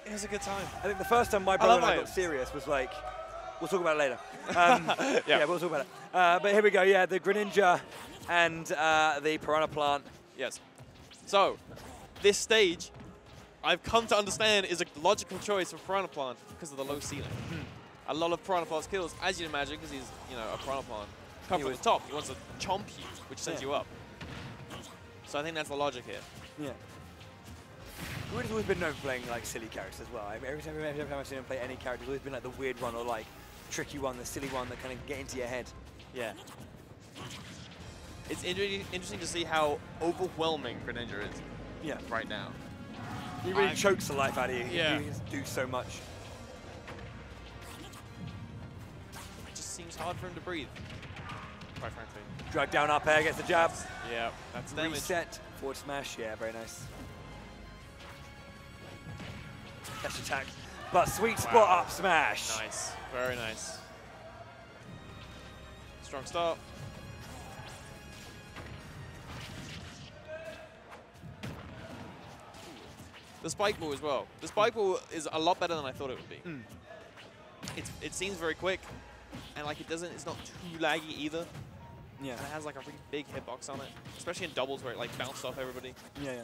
It was a good time. I think the first time my brother and I got serious was like, we'll talk about it later. Yeah, we'll talk about it. But here we go, yeah, the Greninja and the Piranha plant. Yes. So, this stage, I've come to understand, is a logical choice for Piranha plant because of the low ceiling. A lot of Piranha plant's kills, as you'd imagine, because he's, you know, a Piranha plant, come from the top. He wants to chomp you, which sends you up. So I think that's the logic here. Yeah. Greward's always been known for playing like silly characters as well. I mean, every time I've seen him play any character, it's always been like the weird one or like tricky one, the silly one that kind of get into your head. Yeah. It's interesting to see how overwhelming Greninja is. Yeah. Right now. He really chokes the life out of you. Yeah. He can do so much. It just seems hard for him to breathe, quite frankly. Drag down up air, gets the jab. Yeah, that's damage. Reset, forward smash, yeah, very nice. Dash attack, but sweet spot up smash. Nice, very nice. Strong start. The spike ball as well. The spike ball is a lot better than I thought it would be. It seems very quick, and like it's not too laggy either. Yeah. And it has like a really big hitbox on it, especially in doubles where it like bounced off everybody. Yeah, yeah.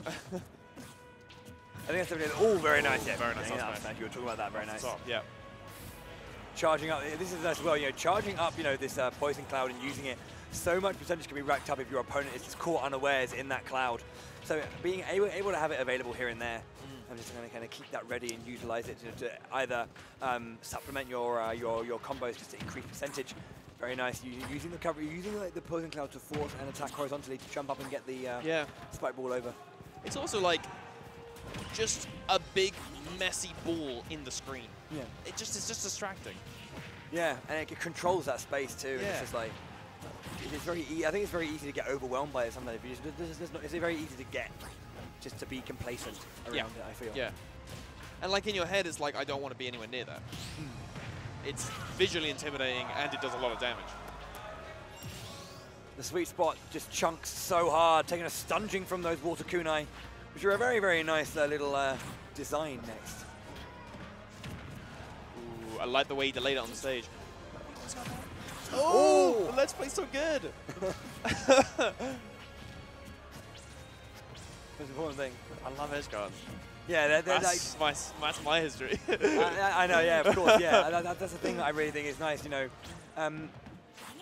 I think that's definitely all very nice. Yeah, very nice. You were talking about that, very nice. Yeah. Charging up, this is nice as well, you know, charging up, you know, this poison cloud and using it, so much percentage can be racked up if your opponent is just caught unawares in that cloud. So being able to have it available here and there, I'm just going to kind of keep that ready and utilize it to either supplement your combos just to increase percentage. Very nice. Using the cover, using like the poison cloud to force and attack horizontally to jump up and get the spike ball over. It's also like just a big messy ball in the screen. Yeah. It's just distracting. Yeah, and it controls that space too. Yeah. It's just like it's very. I think it's very easy to get overwhelmed by it sometimes. It's very easy to get just to be complacent around it. I feel. Yeah. And like in your head, it's like I don't want to be anywhere near that. It's visually intimidating and it does a lot of damage. The sweet spot just chunks so hard, taking a stunging from those water kunai, which are a very, very nice little design next. Ooh, I like the way he delayed it on the stage. Oh, Let's Play so good. Most important thing. I love edge guards. Yeah, that's my history. I know, yeah, of course, yeah. That's the thing that I really think is nice, you know.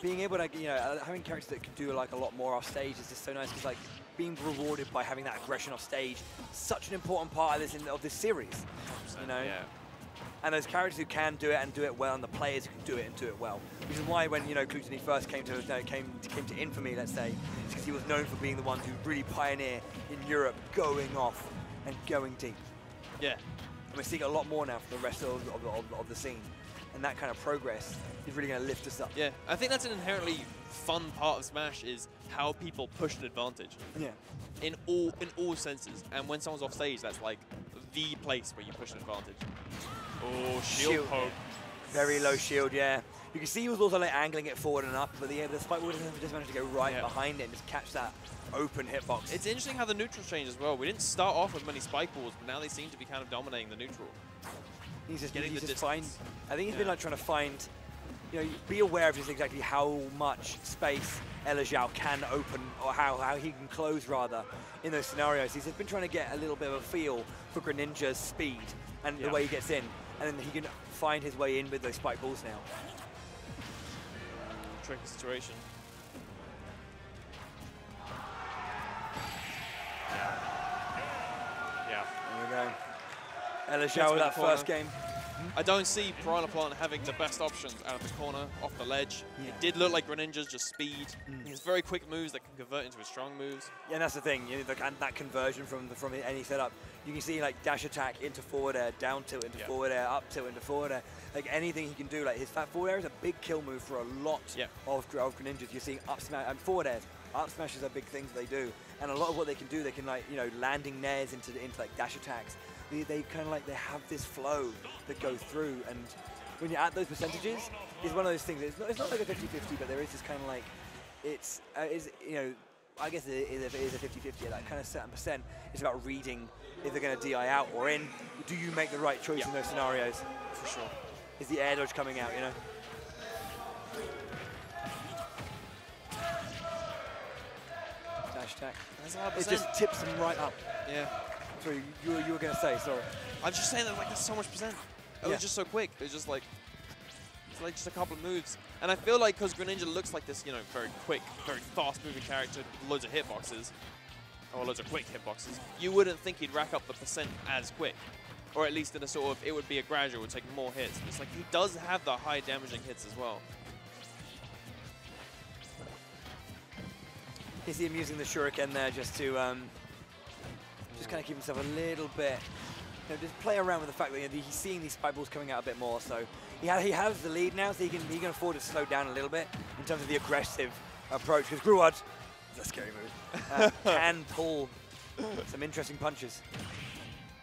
Being able to, you know, having characters that can do like a lot more off stage is just so nice. Because like being rewarded by having that aggression off stage, such an important part of this series, you know. Yeah. And those characters who can do it and do it well, and the players who can do it and do it well. Which is why when, you know, Clutony first came to infamy, let's say, it's because he was known for being the one to really pioneer in Europe, going off and going deep. Yeah. And we're seeing a lot more now from the rest of the scene. And that kind of progress is really going to lift us up. Yeah, I think that's an inherently fun part of Smash is how people push an advantage. Yeah. In all senses. And when someone's off stage, that's like the place where you push an advantage. Oh, shield poke. Very low shield, yeah. You can see he was also like angling it forward and up, but the spike ball just managed to go right behind it and just catch that open hitbox. It's interesting how the neutrals change as well. We didn't start off with many spike balls, but now they seem to be kind of dominating the neutral. He's just getting the distance. I think he's been like trying to find, you know, be aware of just exactly how much space Elexiao can open, or how he can close rather in those scenarios. He's just been trying to get a little bit of a feel for Greninja's speed and the way he gets in, and then he can find his way in with those spike balls now. Tricky situation. Yeah. There we go. Elexiao with that first game. I don't see Piranha Plant having the best options out of the corner, off the ledge. Yeah. It did look like Greninja's just speed. He has very quick moves that can convert into his strong moves. Yeah, and that's the thing. You know, that conversion from any setup. You can see like dash attack into forward air, down tilt into forward air, up tilt into forward air. Like anything he can do. Like his fat forward air is a big kill move for a lot of Greninjas. You're seeing up smash and forward airs. Up smashes are big things they do, and a lot of what they can do, they can like, you know, landing nairs into like dash attacks. They kind of like, they have this flow that goes through, and when you're at those percentages, it's one of those things. It's not like a 50-50, but there is this kind of like, you know, I guess it is a 50-50 at that kind of certain percent. It's about reading Is they're going to DI out or in? Do you make the right choice in those scenarios? For sure. Is the air dodge coming out, you know? Dash attack. It just tips them right up. Yeah. Sorry, you were going to say, sorry. I'm just saying that like there's so much percent. It was just so quick. It was just like, it's like just a couple of moves. And I feel like because Greninja looks like this, you know, very quick, very fast-moving character with loads of hitboxes, or loads of quick hitboxes, you wouldn't think he'd rack up the percent as quick. Or at least in a sort of, it would be a gradual, it would take more hits. It's like he does have the high damaging hits as well. You see him using the shuriken there just to just kind of keep himself a little bit, you know, just play around with the fact that he's seeing these spike balls coming out a bit more. So he has the lead now, so he can afford to slow down a little bit in terms of the aggressive approach. Because Greward, that's a scary move, can pull some interesting punches.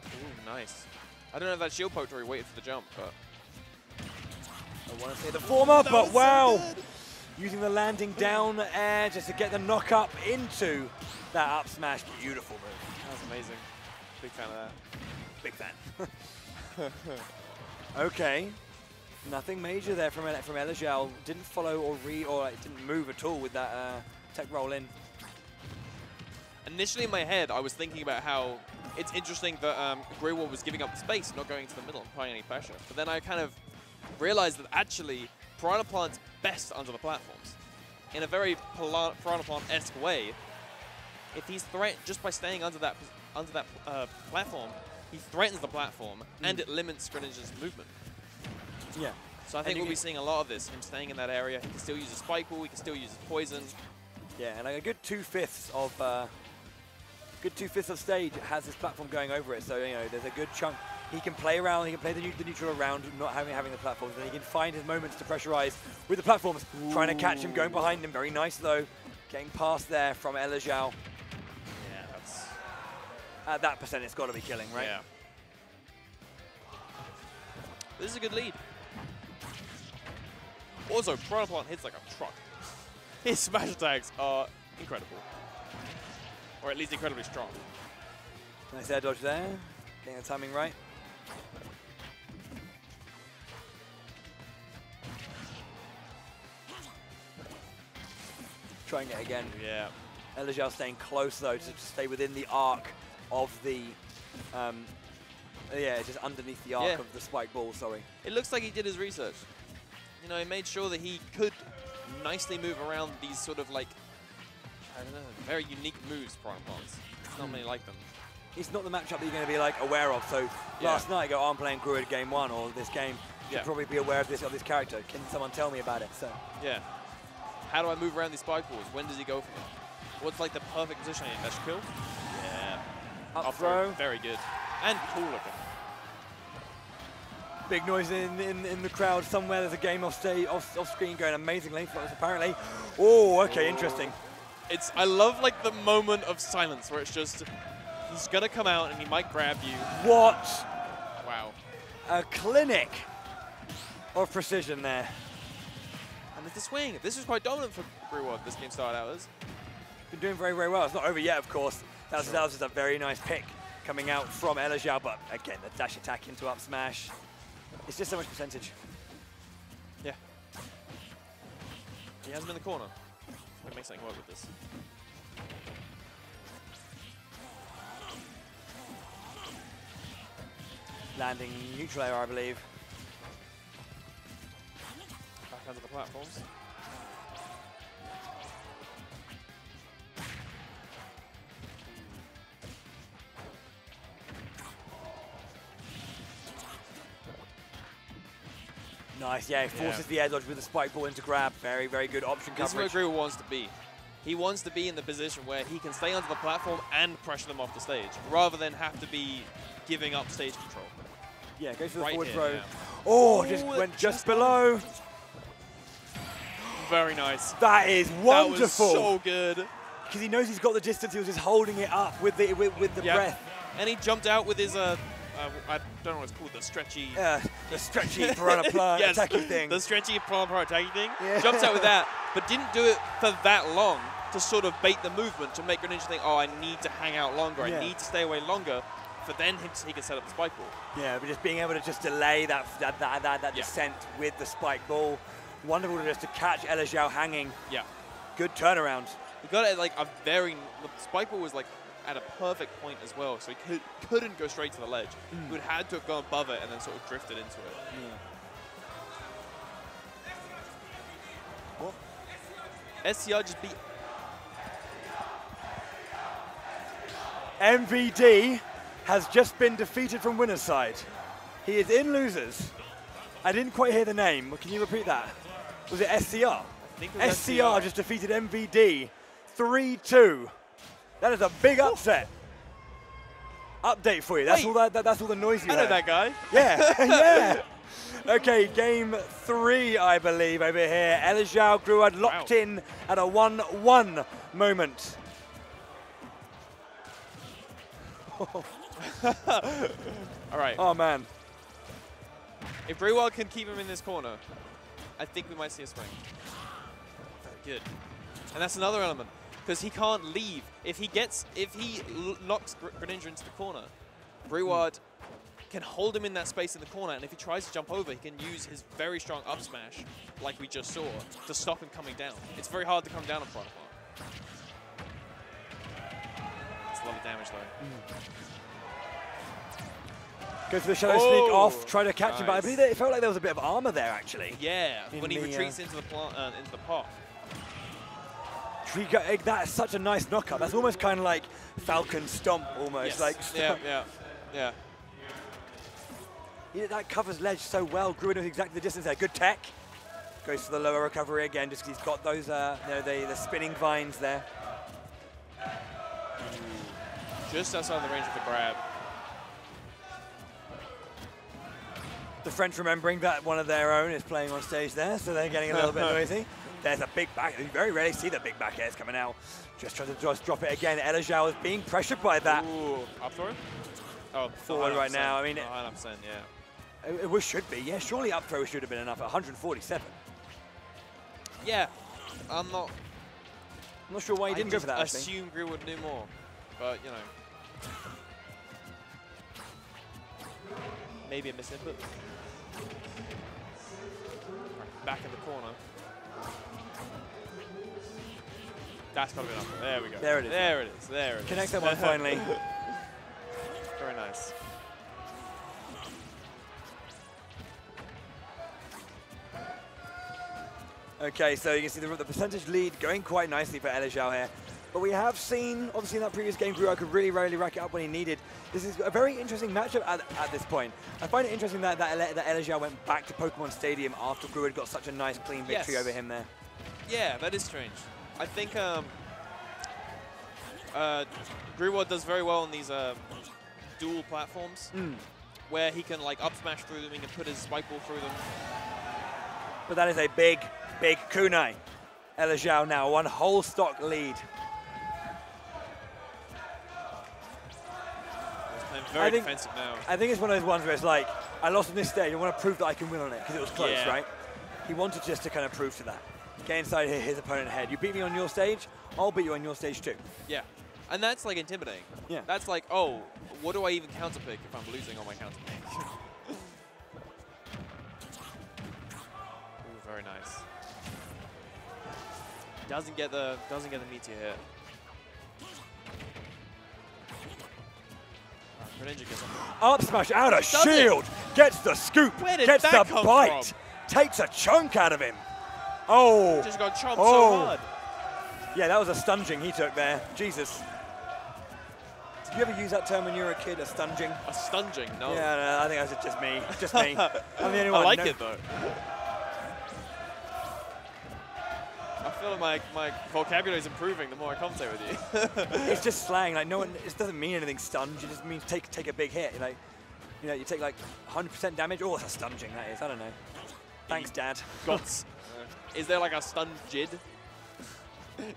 Ooh, nice. I don't know if that shield poked or he waited for the jump, but I want to say the former, but wow! So using the landing down air just to get the knock up into that up smash. Beautiful move. That was amazing. Big fan of that. Big fan. Okay. Nothing major there from Elexiao. Didn't follow or didn't move at all with that tech roll in. Initially in my head, I was thinking about how it's interesting that Greward was giving up the space, not going to the middle and applying any pressure. But then I kind of realized that actually Piranha Plant's best under the platforms. In a very Piranha Plant-esque way, if he's threatened just by staying under that platform, he threatens the platform and it limits Greninja's movement. Yeah. So I think we'll be seeing a lot of this, him staying in that area. He can still use a spike ball, he can still use his poison. Yeah, and like a good 2/5 of stage has this platform going over it. So you know, there's a good chunk. He can play around. He can play the neutral around, not having the platforms. And he can find his moments to pressurize with the platforms. Ooh. Trying to catch him, going behind him. Very nice though. Getting past there from Elexiao. Yeah, that's at that percent, it's got to be killing, right? Yeah. This is a good lead. Also, Piranha Plant hits like a truck. His smash attacks are incredible. Or at least incredibly strong. Nice air dodge there. Getting the timing right. Trying it again. Yeah. Elexiao staying close though to stay within the arc of the, yeah, just underneath the arc of the spike ball, sorry. It looks like he did his research. You know, he made sure that he could nicely move around these sort of like, I don't know, very unique moves, Piranha Plants. Not many like them. It's not the matchup that you're going to be like aware of. So last night I go, oh, I'm playing Greward game 1 or this game. Should probably be aware of this character. Can someone tell me about it? So yeah. How do I move around these spike balls? When does he go for them? What's like the perfect positioning? Dash kill? Yeah. Up throw. Very good. And cool looking. Big noise in the crowd somewhere. There's a game off screen going amazingly, apparently. Oh, okay, interesting. I love like the moment of silence where it's just, he's gonna come out and he might grab you. What? Wow. A clinic of precision there. And it's the swing. This was quite dominant for Greward, this game started out as. Been doing very, very well. It's not over yet, of course. That was just a very nice pick coming out from Elexiao, but again, the dash attack into up smash. It's just so much percentage. Yeah. He has him in the corner. We'll make something work with this. Landing neutral air, I believe. Back onto the platforms. Nice, yeah, he forces the air dodge with the spike ball into grab. Very, very good option coverage. This is where Greward wants to be. He wants to be in the position where he can stay onto the platform and pressure them off the stage, rather than have to be giving up stage control. Yeah, goes for the forward here, throw. Yeah. Oh, just went just below. Very nice. That is wonderful. That was so good. Because he knows he's got the distance, he was just holding it up with the breath. And he jumped out with his I don't know what it's called, the stretchy Piranha Plant attacking thing. The stretchy Piranha Plant attacking thing. Yeah. Jumps out with that, but didn't do it for that long to sort of bait the movement to make Greninja think, oh, I need to hang out longer, I need to stay away longer. for then he can set up the spike ball. Yeah, but just being able to just delay that descent with the spike ball. Wonderful just to catch Elexiao hanging. Yeah. Good turnaround. He got it like the spike ball was like at a perfect point as well, so he couldn't go straight to the ledge. He would had to have gone above it and then sort of drifted into it. What? SCR just beat. MVD has just been defeated from winner's side. He is in losers. I didn't quite hear the name. Can you repeat that? Was it SCR? I think it was SCR just defeated MVD 3-2. That is a big upset. Update for you. That's all that's all the noise you I know heard. that guy. Yeah, yeah. Okay, game 3, I believe, over here. Elexiao, Greward locked in at a 1-1 moment. All right. Oh, man. If Greward can keep him in this corner, I think we might see a swing. Very good. And that's another element, because he can't leave. If he locks Greninja into the corner, Greward can hold him in that space in the corner, and if he tries to jump over, he can use his very strong up smash, like we just saw, to stop him coming down. It's very hard to come down on Piranha. It's a lot of damage, though. Goes for the shadow sneak off, try to catch him, but I believe it felt like there was a bit of armor there, actually. Yeah, when he retreats into the pot. That's such a nice knockup. That's almost kind of like Falcon Stomp, almost. Yes. Like yeah. That covers ledge so well. Greward knows exactly the distance there. Good tech. Goes for the lower recovery again, just because he's got those, the spinning vines there. Just outside the range of the grab. The French remembering that one of their own is playing on stage there, so they're getting a little bit noisy. There's a big back. You very rarely see the big back airs coming out. Just trying to drop it again. Elexiao is being pressured by that. Ooh, up throw? Oh, forward right now. I mean, 100%, yeah. It should be. Yeah, surely up throw should have been enough at 147. Yeah, I'm not sure why he didn't go for that. I assume Greward knew more, but you know, maybe a misinput. Back in the corner. That's got to be enough. There we go. There it is. There it is. There it is. Connect that one finally. Very nice. Okay, so you can see the percentage lead going quite nicely for Elexiao here. But we have seen, obviously in that previous game, Greward could really rack it up when he needed. This is a very interesting matchup at this point. I find it interesting that Elexiao went back to Pokemon Stadium after Greward got such a nice, clean victory over him there. Yeah, that is strange. I think Greward does very well on these dual platforms, where he can like up smash through them, he can put his spike ball through them. But that is a big kunai. Elexiao now, one whole stock lead. Very defensive now. I think it's one of those ones where it's like, I lost on this stage, I want to prove that I can win on it, because it was close, right? He wanted just to kind of prove to that. Get inside his opponent's head. You beat me on your stage, I'll beat you on your stage too. Yeah, and that's like intimidating. Yeah. That's like, oh, what do I even counterpick if I'm losing on my counterpick? Ooh, very nice. Doesn't get the meteor hit. Greninja gets up smash out of shield, gets the scoop, gets the bite, takes a chunk out of him. Oh, just got chomped so hard. Yeah, that was a stunging he took there. Jesus. Did you ever use that term when you were a kid, a stunging? A stunging? No. Yeah, no, I think that's just me. Just me. I'm the only one. I like it though. I feel like my vocabulary is improving the more I commentate with you. It's just slang. Like no one. It doesn't mean anything. Stunge. It just means take a big hit. Like, you know, you take like 100% damage. Oh, it's a stunging. That is. I don't know. Thanks, Dad. Gots. Is there like a stunged?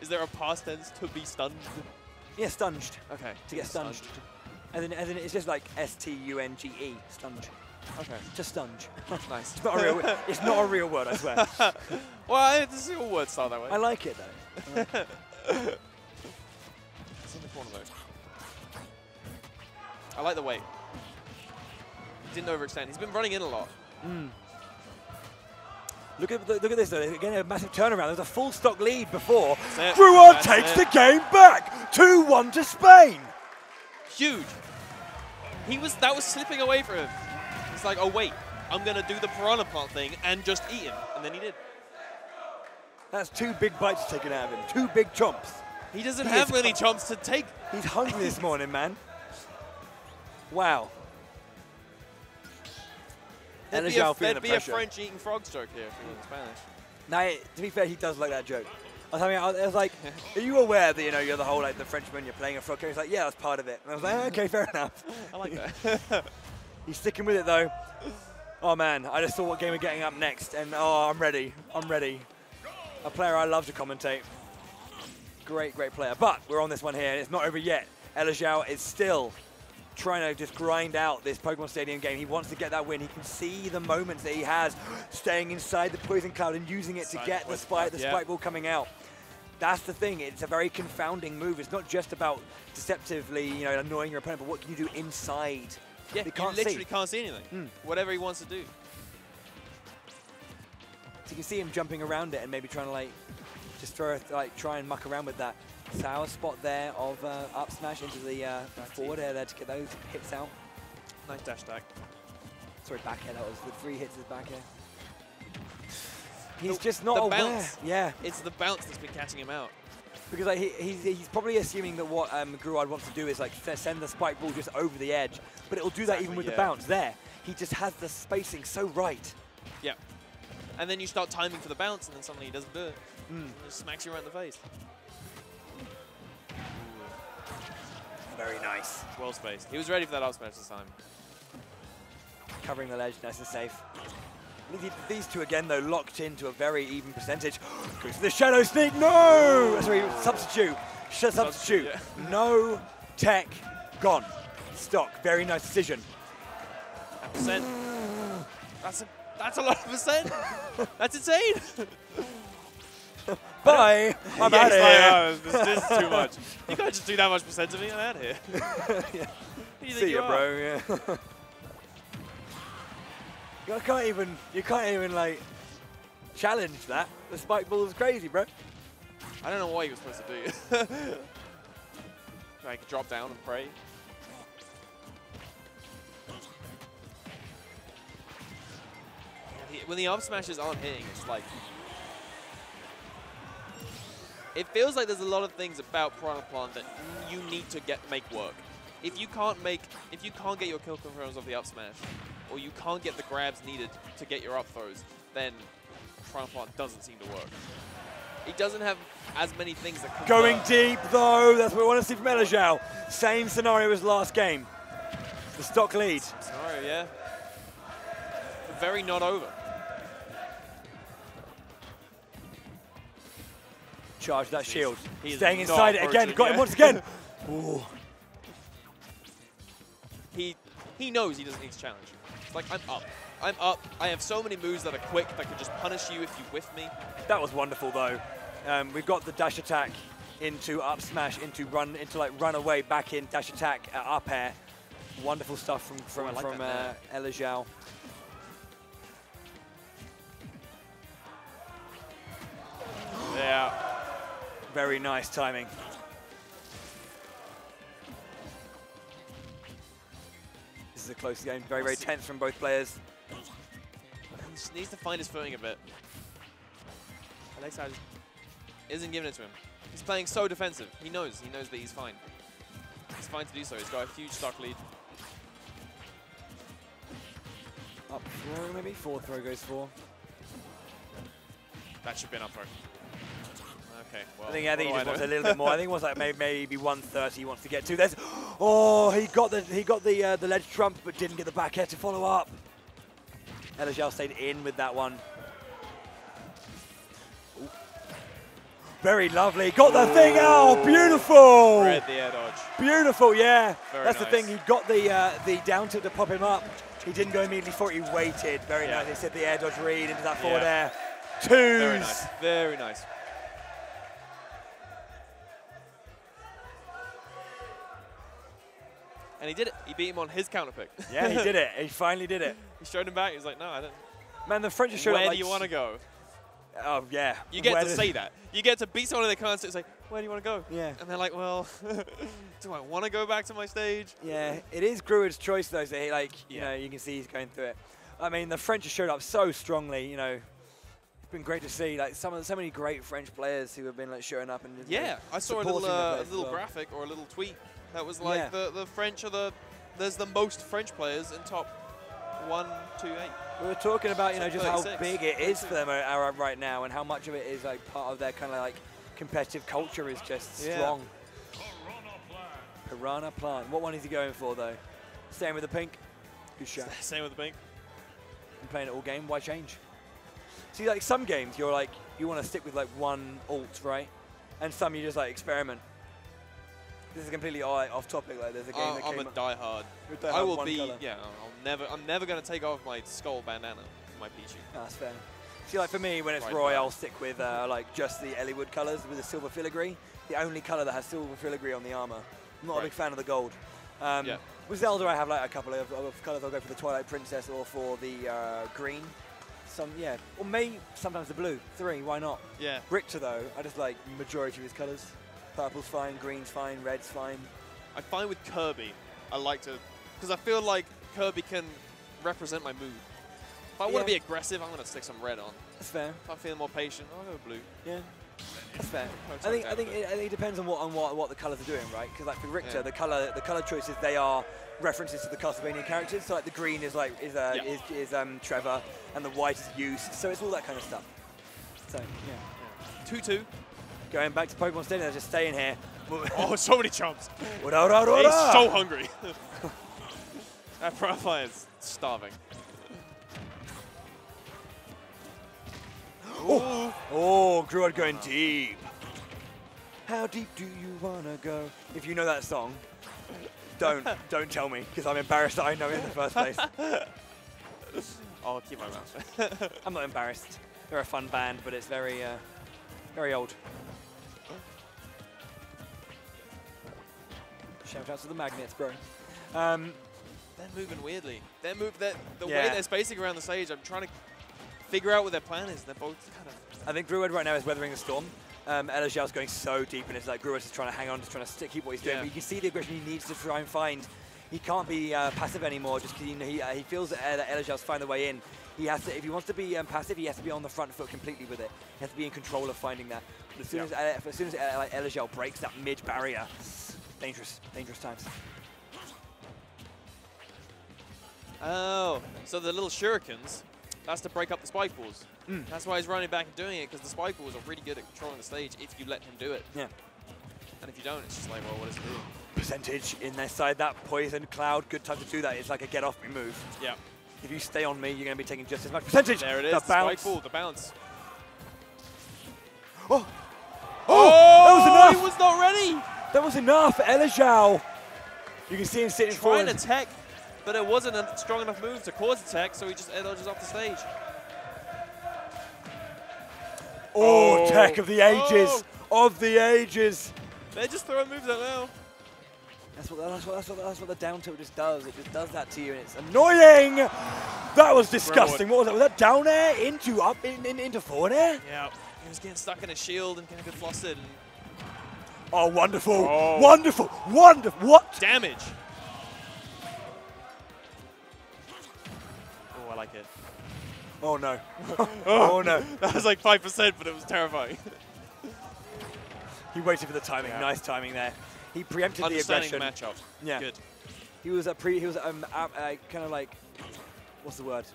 Is there a past tense to be stunned? Yeah, stunged. Okay. To get stunged. And then it's just like S-T-U-N-G-E. Stunge. Okay. Just stunge. Nice. It's not a real word. It's not a real word, I swear. Well, this is all words start that way. I like it though. It's in the corner though. I like the weight. Didn't overextend. He's been running in a lot. Look at this though. Again, a massive turnaround. There's a full stock lead before. Greward takes the game back. 2-1 to Spain. Huge. That was slipping away from him. It's like, oh wait, I'm gonna do the Piranha Plant thing and just eat him, and then he did. That's 2 big bites taken out of him. 2 big chomps. He doesn't have many chomps to take. He's hungry this morning, man. Wow. There'd be a French eating frogs joke here if we were in Spanish. Now, to be fair, he does like that joke. I was like, are you aware that, you know, you're the whole, like, the Frenchman, you're playing a frog? He's like, yeah, that's part of it. And I was like, okay, fair enough. I like that. He's sticking with it, though. Oh, man, I just saw what game we're getting up next, and, oh, I'm ready. I'm ready. A player I love to commentate. Great, great player. But we're on this one here, and it's not over yet. Elexiao is still trying to just grind out this Pokemon Stadium game. He wants to get that win. He can see the moments that he has staying inside the Poison Cloud and using it to get the Spike Ball coming out. That's the thing. It's a very confounding move. It's not just about deceptively, you know, annoying your opponent, but what can you do inside? Yeah, you literally can't see anything. Whatever he wants to do. So you can see him jumping around it and maybe trying to, like, just try and muck around with that. Sour spot there of up smash into the forward air there to get those hits out. Nice dash attack. Sorry, back air. That was the 3 hits of the back air. He's just not aware. Bounce. Yeah. It's the bounce that's been catching him out. Because like, he's probably assuming that what Greward wants to do is like send the spike ball just over the edge. But it'll do that even with the bounce there. He just has the spacing so right. Yeah. And then you start timing for the bounce and then suddenly he doesn't do it. He just smacks you right in the face. Very nice. Well spaced. He was ready for that up smash this time. Covering the ledge, nice and safe. These two again, though, locked into a very even percentage. Goes to the Shadow Sneak. No! Sorry, substitute. Substitute. Yeah. No tech. Gone. Stock. Very nice decision. That percent. That's a lot of percent. That's insane. Bye. I'm out of here. This is too much. You can't just do that much percent to me. I'm out of here. Yeah. See you, bro. Yeah. You can't even like challenge that. The spike ball is crazy, bro. I don't know what he was supposed to do. Like drop down and pray. When the up smashes aren't hitting, it's like it feels like there's a lot of things about Piranha Plant that you need to make work. If you can't get your kill confirms off the up smash, or you can't get the grabs needed to get your up throws, then Piranha Plant doesn't seem to work. It doesn't have as many things that can Going work. Deep, though, that's what we want to see from Elexiao. Same scenario as last game. The stock lead. Scenario, yeah. Very not over. Charge that shield. He Staying inside it again. Got him once again. Ooh. He knows he doesn't need to challenge. It's like, I'm up. I'm up. I have so many moves that are quick that can just punish you if you whiff me. That was wonderful, though. We've got the dash attack into up smash, into run away, back in, dash attack, up air. Wonderful stuff from Elexiao. Yeah. Very nice timing. This is a close game. Very, very tense from both players. He just needs to find his footing a bit. Elexiao just isn't giving it to him. He's playing so defensive. He knows that he's fine. He's fine to do so. He's got a huge stock lead. Up throw, maybe? Forward throw goes for. That should be an up throw. Okay, well, I think he just wants a little bit more. I think it was like maybe 130 he wants to get to. There's, oh, he got the ledge trump, but didn't get the back air to follow up. Elexiao stayed in with that one. Ooh. Very lovely. Got the thing out. Beautiful. Read the air dodge. Beautiful, yeah. Very That's nice. the thing. He got the down tilt to pop him up. He didn't go immediately for it. He waited. Very nice. He said the air dodge read into that forward air. Twos. Very nice. Very nice. And he did it. He beat him on his counter pick. Yeah, he did it. He finally did it. He showed him back. He was like, no, I don't. Man, the French are showing Where up, do you want to go? Oh, yeah. You get to say that. You get to beat someone in the corner and say, where do you want to go? Yeah. And they're like, well, do I want to go back to my stage? Yeah, it is Greward's choice, though. So, you know, you can see he's going through it. I mean, the French have showed up so strongly, you know. It's been great to see, like, so many great French players who have been, like, showing up. And yeah, I saw a little graphic or a little tweet that was like the French are there's the most French players in top 1, 2, 8. We were talking about, you know, just 36, how big it is for them right now and how much of it is, like, part of their kind of, like, competitive culture is just strong. Piranha Plant. What one is he going for, though? Staying with the pink? Good shot. Same with the pink. I'm playing it all game. Why change? See, like, some games you're like, you want to stick with, like, one alt, right? And some you just, like, experiment. This is completely off topic. Like, there's a game that came I'm a diehard. I will be, yeah, I'm never going to take off my skull bandana, my Pichu. That's fair. See, like, for me, when it's Roy, I'll stick with, like, just the Eliwood colours with the silver filigree. The only colour that has silver filigree on the armour. I'm not a big fan of the gold. With Zelda, I have, like, a couple of colours. I'll go for the Twilight Princess or for the green. Or maybe sometimes the blue. 3, why not? Yeah. Richter, though, I just like majority of his colours. Purple's fine, green's fine, red's fine. I find with Kirby, I like to, because I feel like Kirby can represent my mood. If I want to be aggressive, I'm going to stick some red on. That's fair. If I'm feeling more patient, I'll go blue. Yeah, that's fair. I think it depends on what the colours are doing, right? Because like for Richter, the colour choices, they are references to the Castlevania characters. So like the green is Trevor, and the white is Youth. So it's all that kind of stuff. So yeah. 2-2. Going back to Pokemon Stadium, they're just staying here. Oh, so many chumps. He's so hungry. That Piranha is starving. Oh, Greward going deep. How deep do you want to go? If you know that song, don't tell me, because I'm embarrassed that I know it in the first place. I'll keep my mouth. I'm not embarrassed. They're a fun band, but it's very, very old. Shout out to the Magnets, bro. They're moving weirdly. The way they're spacing around the stage, I'm trying to figure out what their plan is. They're both kind of... I think Greward right now is weathering the storm. Elexiao's going so deep, and it's like Greward's just trying to hang on, just trying to keep what he's doing. But you can see the aggression he needs to try and find. He can't be passive anymore, just because he feels that Elexiao's find the way in. He has to, if he wants to be passive, he has to be on the front foot completely with it. He has to be in control of finding that. But as soon as Elexiao breaks that mid barrier, dangerous times. Oh, so the little shurikens, that's to break up the spike balls. That's why he's running back and doing it, because the spike balls are really good at controlling the stage if you let him do it. Yeah. And if you don't, it's just like, well, what does it do? Percentage in their side, that poison cloud, good time to do that. It's like a get off me move. Yeah. If you stay on me, you're going to be taking just as much percentage. There it is, the bounce. Spike ball, the bounce. Oh, that was enough. He was not ready. That was enough for Elexiao. You can see him sitting forward. Trying to tech, but it wasn't a strong enough move to cause a tech, so he just dodges off the stage. Oh, tech of the ages. Of the ages. They're just throwing moves out now. That's what the down tilt just does. It just does that to you, and it's annoying. That was disgusting. What was that? Was that down air into up into forward air? Yeah. He was getting stuck in a shield and getting flustered. Oh, wonderful. Oh. Wonderful. Wonderful. What? Damage. Oh, I like it. Oh, no. Oh, no. That was like 5%, but it was terrifying. He waited for the timing. Yeah. Nice timing there. He preempted the aggression. Matchup. Yeah. Good. He was kind of like, what's the word?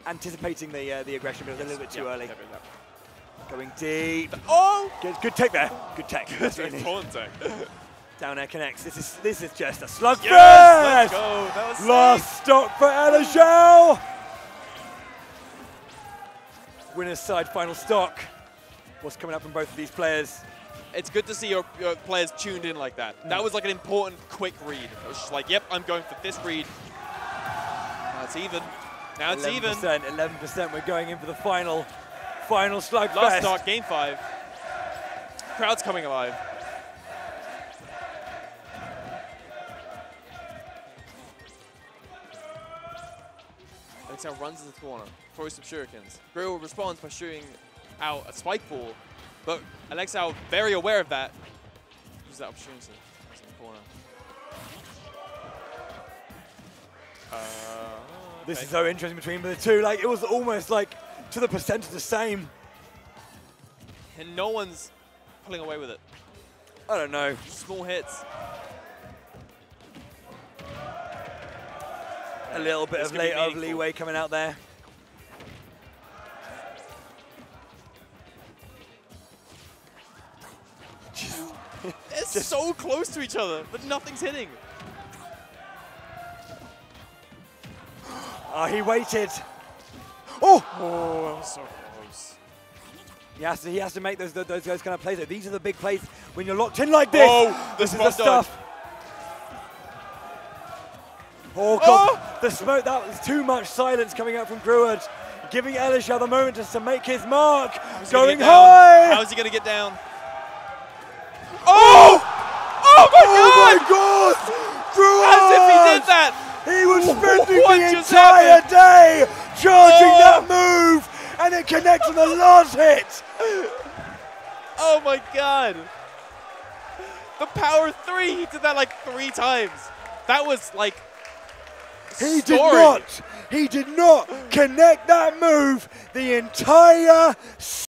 Anticipating the aggression, but it was a little bit too early. Going deep. Oh! Good tech there. Good tech. Good tech. Down air connects. This is just a slugfest. Yes, let's go. That was last stock for Elexiao. Winner's side final stock. What's coming up from both of these players? It's good to see your players tuned in like that. That was like an important, quick read. It was just like, yep, I'm going for this read. Now it's even. Now it's 11%, even. 11%. We're going in for the final slugfest. Last start, game 5. Crowd's coming alive. Elexiao runs into the corner, throws some shurikens. Greward responds by shooting out a spike ball, but Elexiao, very aware of that, uses that opportunity. That's in the corner. This is so interesting between the two. Like, it was almost like to the percentage the same. And no one's pulling away with it. I don't know. Small hits. A little bit of leeway coming out there. They're so close to each other, but nothing's hitting. Oh, he waited. Oh! Oh, that was so close. He has to make those kind of plays. These are the big plays when you're locked in like this. Oh, this is the stuff. Oh, God. The smoke, that was too much silence coming out from Greward. Giving Elexiao the moment just to make his mark. Going high. How's he going to get down? Oh! Oh, my God! Greward! As if he did that! He was spending the entire day charging that move, and it connects on the last hit. Oh my God! The power 3, he did that like 3 times. That was like He did not connect that move the entire